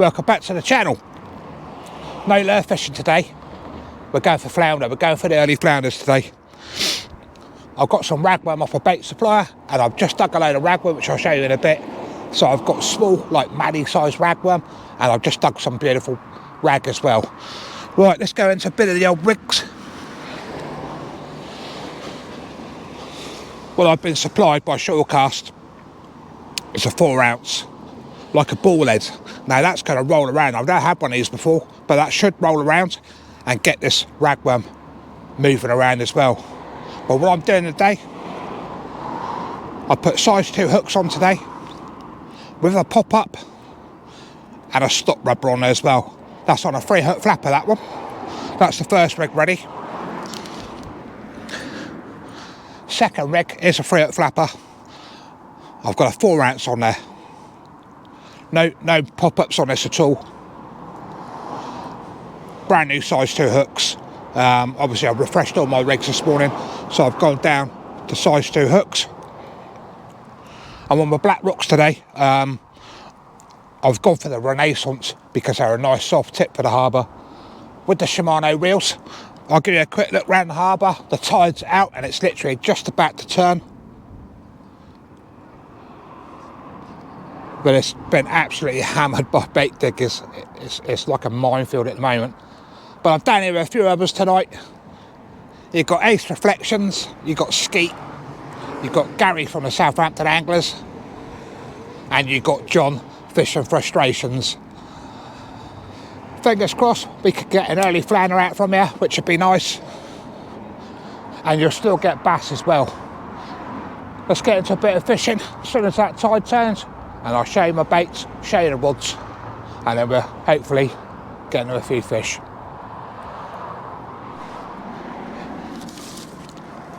Welcome back to the channel. No lure fishing today. We're going for flounder. We're going for the early flounders today. I've got some ragworm off a bait supplier, and I've just dug a load of ragworm, which I'll show you in a bit. So I've got small, like Maddie sized ragworm, and I've just dug some beautiful rag as well. Right, let's go into a bit of the old rigs. Well, I've been supplied by Shortcast. It's a 4 ounce, like a ball head. Now that's going to roll around. I've never had one of these before, but that should roll around and get this ragworm moving around as well. But what I'm doing today, I put size 2 hooks on today with a pop-up and a stop rubber on there as well. That's on a 3 hook flapper, that one. That's the first rig ready. Second rig is a 3 hook flapper. I've got a 4 ounce on there. No pop-ups on this at all. Brand new size 2 hooks. Obviously I've refreshed all my rigs this morning, so I've gone down to size 2 hooks. I'm on my black rocks today. I've gone for the Renaissance because they're a nice soft tip for the harbour. With the Shimano reels, I'll give you a quick look around the harbour. The tide's out and it's literally just about to turn. But it's been absolutely hammered by bait diggers. It's like a minefield at the moment. But I've down here with a few others tonight. You've got Ace Reflections, you've got Skeet, you've got Gary from the Southampton Anglers, and you've got John Fishing Frustrations. Fingers crossed we could get an early flounder out from here, which would be nice. And you'll still get bass as well. Let's get into a bit of fishing as soon as that tide turns. And I'll show you my baits, show you the rods, and then we'll hopefully get into a few fish.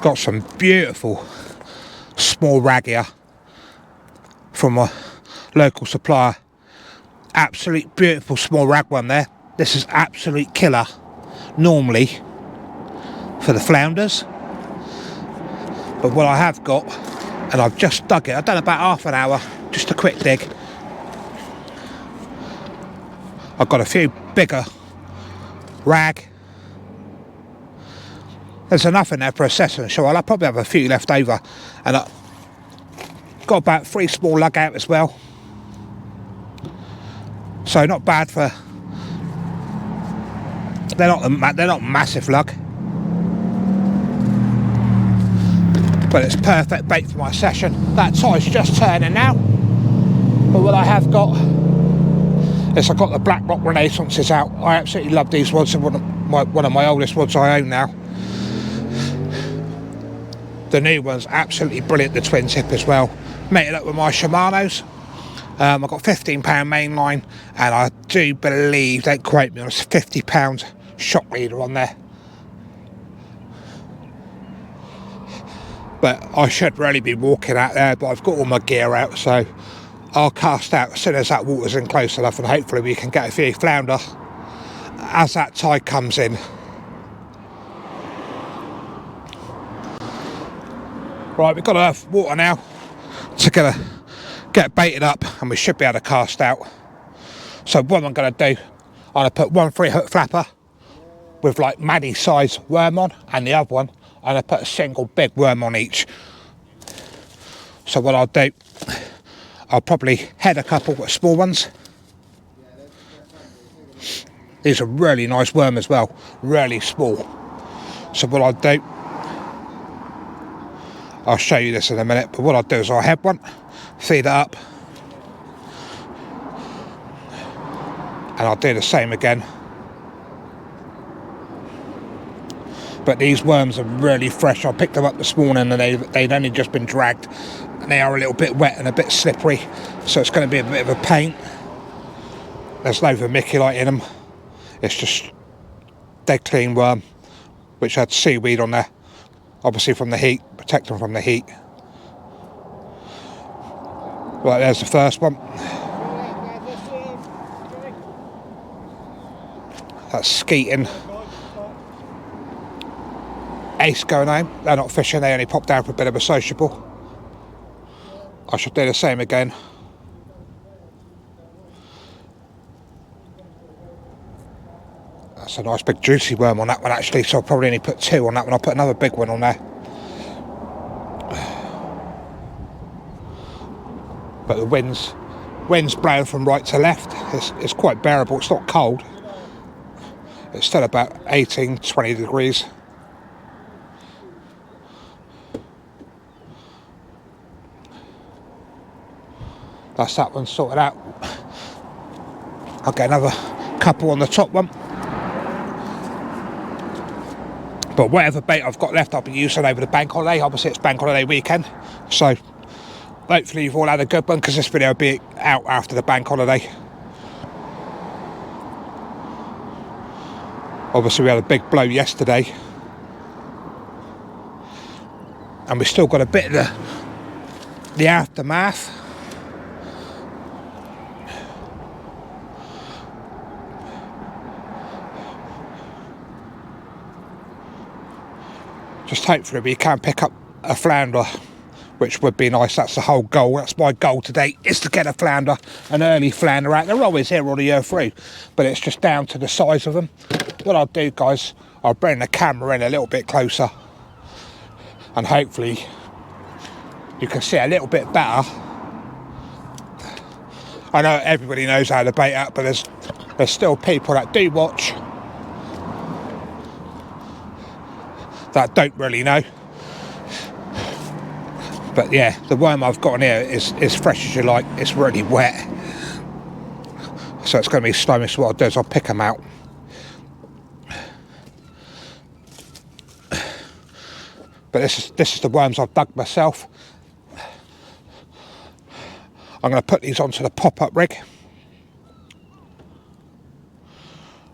Got some beautiful small rag here from a local supplier. Absolute beautiful small ragworm there. This is absolute killer normally for the flounders. But what I have got, and I've just dug it, I've done about half an hour, just a quick dig. I've got a few bigger rag. There's enough in there for a session, so I'll probably have a few left over. And I've got about 3 small lug out as well. So not bad for... They're not massive lug. But it's perfect bait for my session. That tide's just turning now. But what I have got is I've got the Black Rock Renaissances out. I absolutely love these rods. They're one of my oldest rods I own now. The new one's absolutely brilliant, the twin tip as well. Mated up with my Shimanos. I've got £15 mainline, and I do believe, don't quote me on this, £50 shock leader on there. But I should really be walking out there, but I've got all my gear out, so I'll cast out as soon as that water's in close enough, and hopefully we can get a few flounder as that tide comes in. Right, we've got enough water now to get baited up, and we should be able to cast out. So what I'm going to do, I'm going to put one 3 hook flapper with like Maddie size worm on, and the other one I'm going to put a single big worm on each. So what I'll do, I'll probably head a couple with small ones. These are really nice worm as well, really small. So what I'll do, I'll show you this in a minute, but what I'll do is I'll head one, feed it up, and I'll do the same again. But these worms are really fresh. I picked them up this morning and they'd only just been dragged, and they are a little bit wet and a bit slippery, so it's going to be a bit of a pain. There's no vermiculite in them, it's just dead clean worm which had seaweed on there, obviously from the heat, protect them from the heat. Right, there's the first one. That's skeeting. Ace going home. They're not fishing, they only popped down for a bit of a sociable. I should do the same again. That's a nice big juicy worm on that one actually, so I'll probably only put 2 on that one. I'll put another big one on there. But the wind's blowing from right to left. It's quite bearable. It's not cold. It's still about 18, 20 degrees. That's that one sorted out. I'll get another couple on the top one. But whatever bait I've got left, I'll be using over the bank holiday. Obviously, it's bank holiday weekend. So hopefully you've all had a good one, because this video will be out after the bank holiday. Obviously, we had a big blow yesterday. And we still got a bit of the aftermath. Just hopefully we can pick up a flounder, which would be nice. That's the whole goal. That's my goal today, is to get a flounder, an early flounder out. They're always here all the year through, but it's just down to the size of them. What I'll do, guys, I'll bring the camera in a little bit closer, and hopefully you can see a little bit better. I know everybody knows how to bait out, but there's still people that do watch that don't really know. But yeah, the worm I've got in here is fresh as you like. It's really wet, so it's going to be slimy. So what I'll do is I'll pick them out. But this is the worms I've dug myself. I'm going to put these onto the pop-up rig.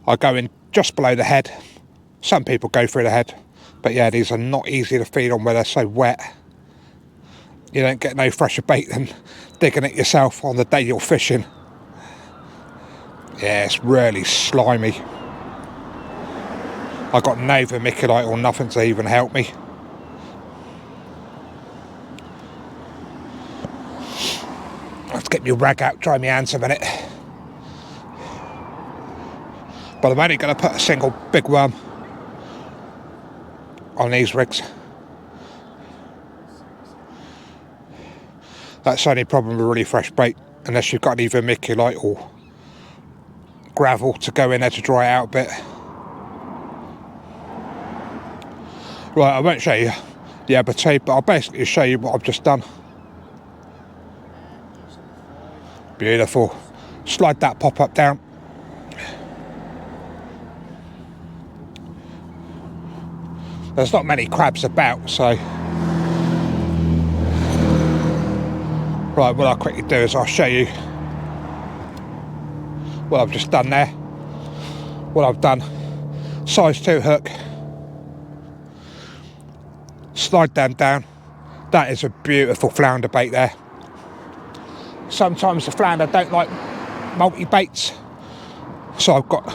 I go in just below the head. Some people go through the head, but yeah, these are not easy to feed on where they're so wet. You don't get no fresher bait than digging it yourself on the day you're fishing. Yeah, it's really slimy. I got no vermiculite or nothing to even help me. I have to get my rag out, dry my hands a minute. But I'm only going to put a single big worm on these rigs. That's the only problem with really fresh bait, unless you've got any vermiculite or gravel to go in there to dry it out a bit. Right, I won't show you the appetite, but I'll basically show you what I've just done. Beautiful. Slide that pop-up down. There's not many crabs about, so... Right, what I'll quickly do is I'll show you what I've just done there. What I've done, size 2 hook. Slide them down. That is a beautiful flounder bait there. Sometimes the flounder don't like multi-baits, so I've got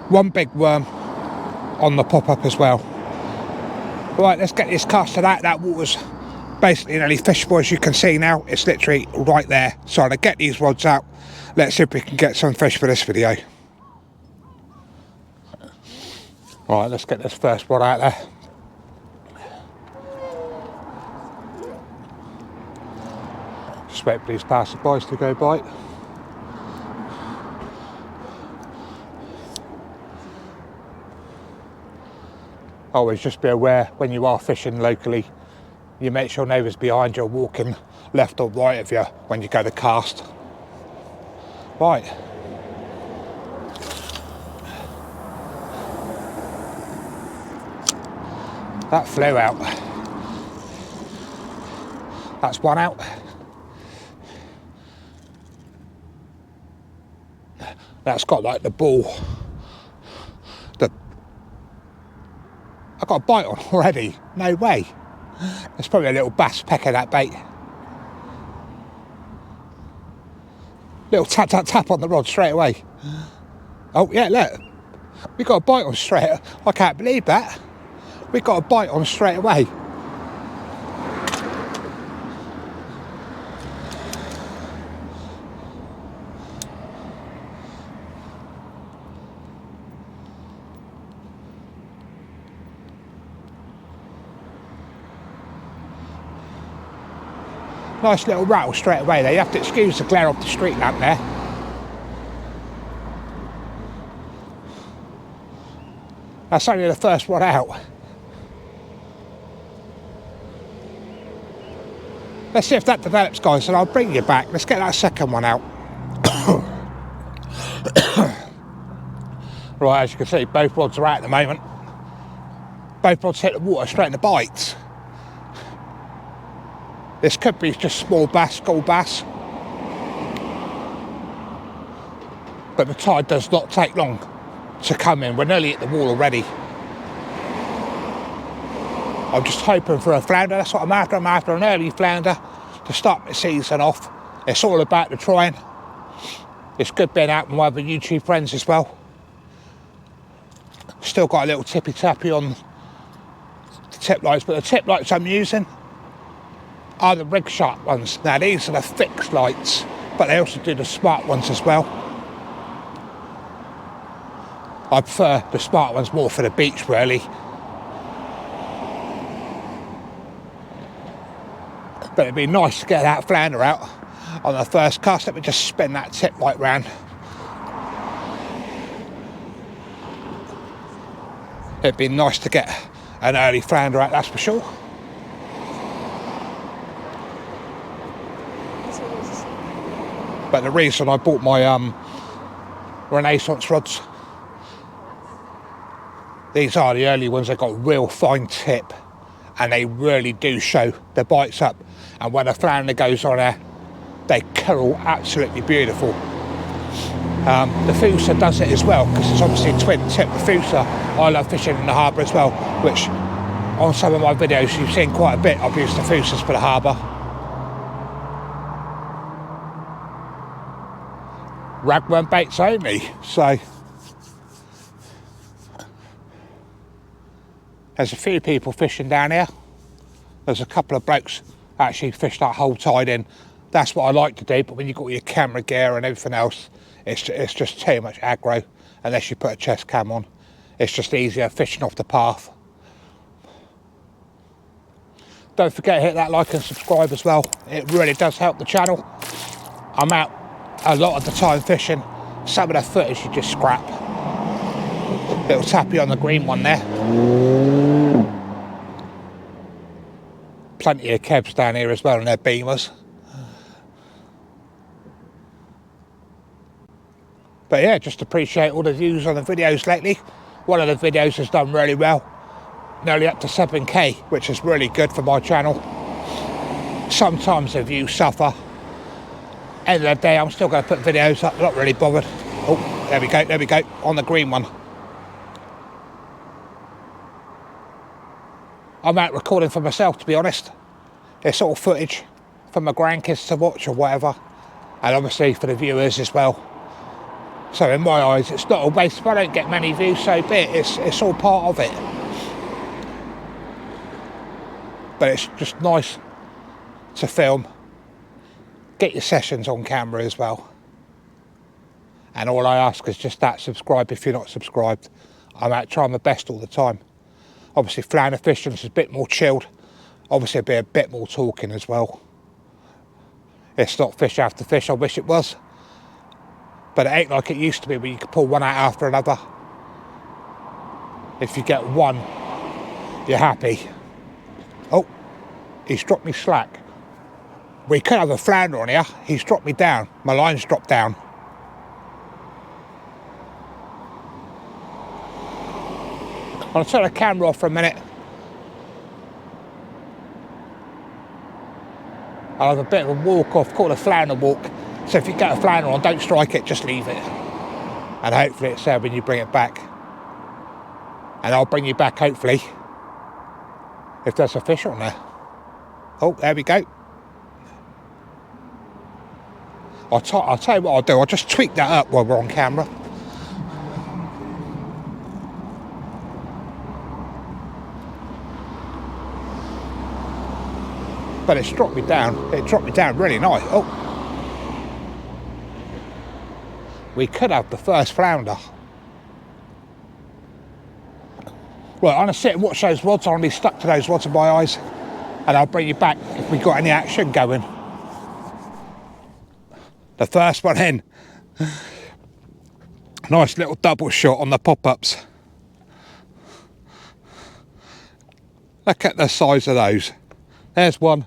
one big worm on the pop-up as well. Right, let's get this casted out. That water's basically nearly fishable, as you can see now. It's literally right there. So I'm going to get these rods out. Let's see if we can get some fish for this video. Right, let's get this first rod out there. Just wait for these passerbys to go by. Always just be aware when you are fishing locally, you make sure neighbours behind you are walking left or right of you when you go to cast. Right. That flew out. That's one out. That's got like the ball. I got a bite on already. No way. There's probably a little bass pecking that bait. Little tap tap tap on the rod straight away. Oh yeah, look. We got a bite on straight. I can't believe that. We got a bite on straight away. Nice little rattle straight away there. You have to excuse the glare of the street lamp there. That's only the first one out. Let's see if that develops, guys, and I'll bring you back. Let's get that second one out. Right, as you can see, both rods are out at the moment. Both rods hit the water straight in the bites. This could be just small bass, school bass. But the tide does not take long to come in. We're nearly at the wall already. I'm just hoping for a flounder. That's what I'm after. I'm after an early flounder to start the season off. It's all about the trying. It's good being out with my other YouTube friends as well. Still got a little tippy tappy on the tip lights, but the tip lights I'm using are the rig sharp ones. Now these are the fixed lights, but they also do the smart ones as well. I prefer the smart ones more for the beach, really. But it'd be nice to get that flounder out on the first cast. Let me just spin that tip light round. It'd be nice to get an early flounder out, that's for sure. But the reason I bought my Renaissance rods, these are the early ones. They've got a real fine tip and they really do show the bites up. And when a flounder goes on there, they curl absolutely beautiful. The Fusa does it as well, because it's obviously twin tip. The Fusa, I love fishing in the harbour as well, which on some of my videos you've seen quite a bit. I've used the Fusas for the harbour. Ragworm baits only, so there's a few people fishing down here. There's a couple of blokes actually fish that whole tide in. That's what I like to do, but when you've got your camera gear and everything else, it's just too much aggro unless you put a chest cam on. It's just easier fishing off the path. Don't forget to hit that like and subscribe as well. It really does help the channel. I'm out a lot of the time fishing. Some of the footage you just scrap. Little tappy on the green one there. Plenty of kebs down here as well, and they're beamers. But yeah, just appreciate all the views on the videos lately. One of the videos has done really well. Nearly up to 7k, which is really good for my channel. Sometimes the views suffer. End of the day, I'm still going to put videos up, not really bothered. Oh, there we go, on the green one. I'm out recording for myself, to be honest. It's all footage for my grandkids to watch or whatever. And obviously for the viewers as well. So in my eyes, it's not a waste. If I don't get many views, so be it. It's all part of it. But it's just nice to film. Get your sessions on camera as well. And all I ask is just that, subscribe if you're not subscribed. I'm out trying my best all the time. Obviously flounder fishing is a bit more chilled. Obviously it'll be a bit more talking as well. It's not fish after fish, I wish it was. But it ain't like it used to be where you could pull one out after another. If you get one, you're happy. Oh, he's dropped me slack. We could have a flounder on here. He's dropped me down. My line's dropped down. I'll turn the camera off for a minute. I'll have a bit of a walk off, called a flounder walk. So if you get a flounder on, don't strike it, just leave it. And hopefully it's there when you bring it back. And I'll bring you back, hopefully, if there's a fish on there. Oh, there we go. I'll tell you what I'll do. I'll just tweak that up while we're on camera. But it's dropped me down. It dropped me down really nice. Oh. We could have the first flounder. Well, I'm going to sit and watch those rods. I'm going to be stuck to those rods in my eyes. And I'll bring you back if we've got any action going. The first one in. Nice little double shot on the pop-ups. Look at the size of those. There's one.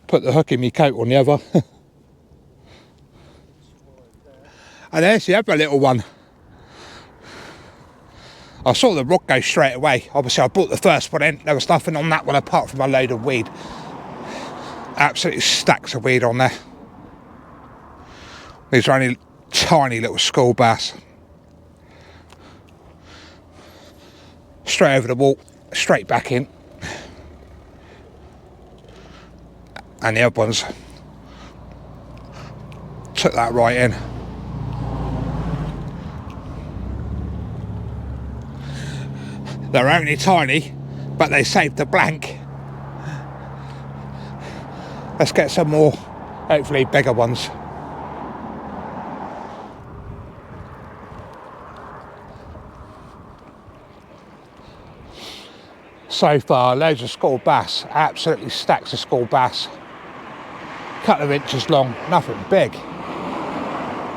Put the hook in my coat on the other. And there's the other little one. I saw the rod go straight away. Obviously I brought the first one in. There was nothing on that one apart from a load of weed. Absolutely stacks of weed on there. These are only tiny little school bass. Straight over the wall, straight back in. And the other ones took that right in. They're only tiny, but they saved the blank. Let's get some more, hopefully bigger ones. So far, loads of school bass, absolutely stacks of school bass. Couple of inches long, nothing big.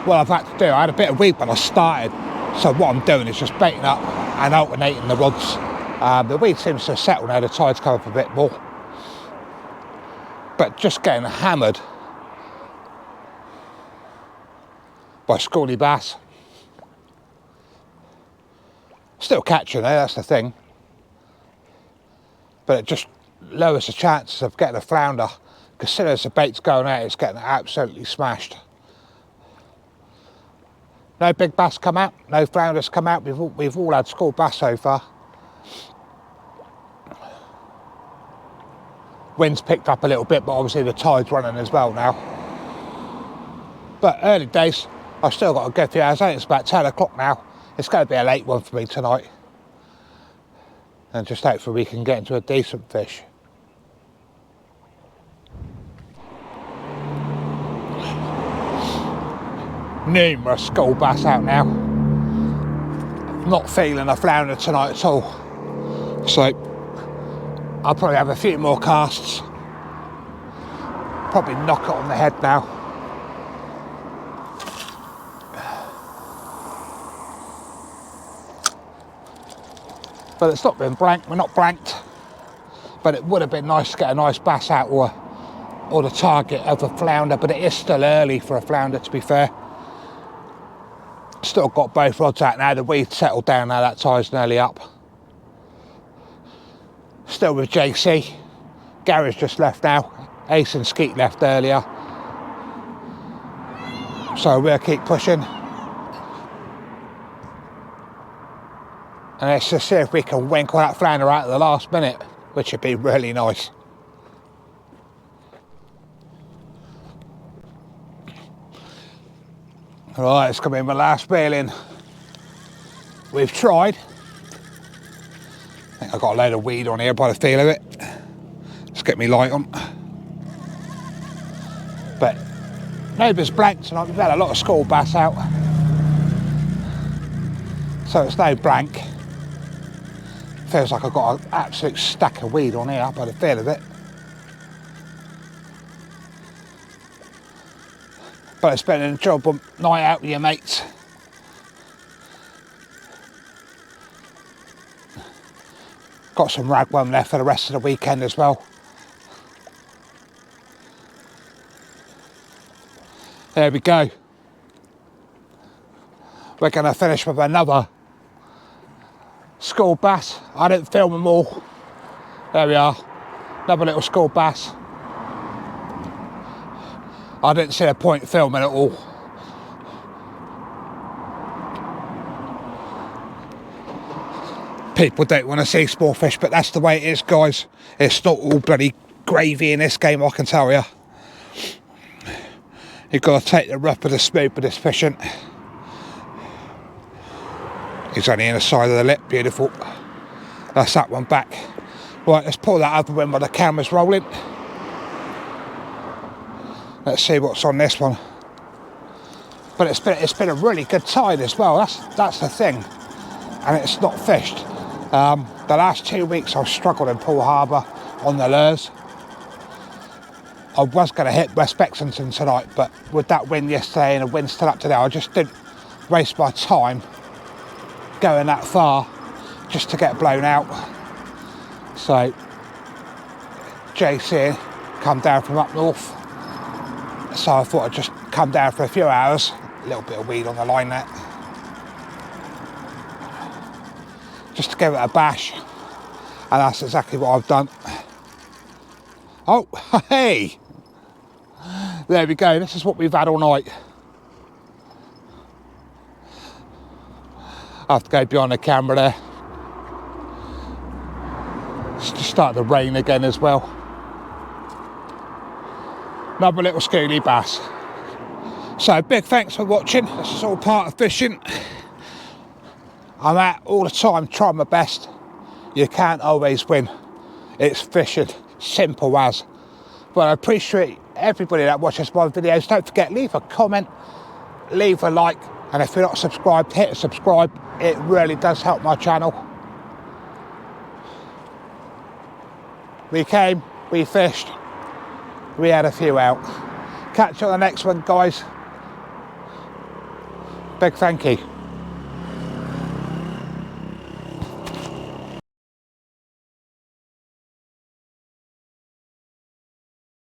What I've had to do, I had a bit of weed when I started, so what I'm doing is just baiting up and alternating the rods. The weed seems to have settled now, the tide's come up a bit more. But just getting hammered by schooly bass. Still catching there, that's the thing. But it just lowers the chances of getting a flounder. Because as soon as the bait's going out, it's getting absolutely smashed. No big bass come out, no flounders come out. We've all had school bass so far. Wind's picked up a little bit, but obviously the tide's running as well now. But early days, I've still got a good few hours. I think it's about 10 o'clock now. It's going to be a late one for me tonight. And just hopefully we can get into a decent fish. Numerous school bass out now. Not feeling a flounder tonight at all. So I'll probably have a few more casts. Probably knock it on the head now. But it's not been blanked, we're not blanked. But it would have been nice to get a nice bass out or the target of a flounder, but it is still early for a flounder, to be fair. Still got both rods out now, the weed's settled down now, that tide's nearly up. Still with JC. Gary's just left now. Ace and Skeet left earlier. So we'll keep pushing. And let's just see if we can winkle that flounder out at the last minute, which would be really nice. Right, it's going to be my last reel in. We've tried. I think I've got a load of weed on here by the feel of it. Let's get me light on. But nobody's blank tonight. We've had a lot of school bass out. So it's no blank. Feels like I've got an absolute stack of weed on here by the feel of it. But it's been an enjoyable night out with your mates. Got some ragworm left for the rest of the weekend as well. There we go. We're going to finish with another school bass. I didn't film them all. There we are. Another little school bass. I didn't see a point filming it all. People don't want to see small fish, but that's the way it is, guys. It's not all bloody gravy in this game, I can tell you. You've got to take the rough with the smooth with this fishing. He's only in the side of the lip, beautiful. That's that one back. Right, let's pull that other one while the camera's rolling. Let's see what's on this one. But it's been a really good tide as well. That's the thing, and it's not fished. The last 2 weeks I've struggled in Poole Harbour on the lures. I was going to hit West Bexington tonight, but with that wind yesterday and the wind still up today, I just didn't waste my time going that far just to get blown out. So JC come down from up north, so I thought I'd just come down for a few hours. A little bit of weed on the line there, just to give it a bash, and that's exactly what I've done. Oh, hey, there we go. This is what we've had all night. I have to go behind the camera there. It's just started to rain again as well. Another little schoolie bass. So big thanks for watching. This is all part of fishing. I'm out all the time trying my best. You can't always win. It's fishing, simple as. But I appreciate everybody that watches my videos. Don't forget, leave a comment, leave a like, and if you're not subscribed, hit subscribe. It really does help my channel. We came, we fished, we had a few out. Catch you on the next one, guys. Big thank you.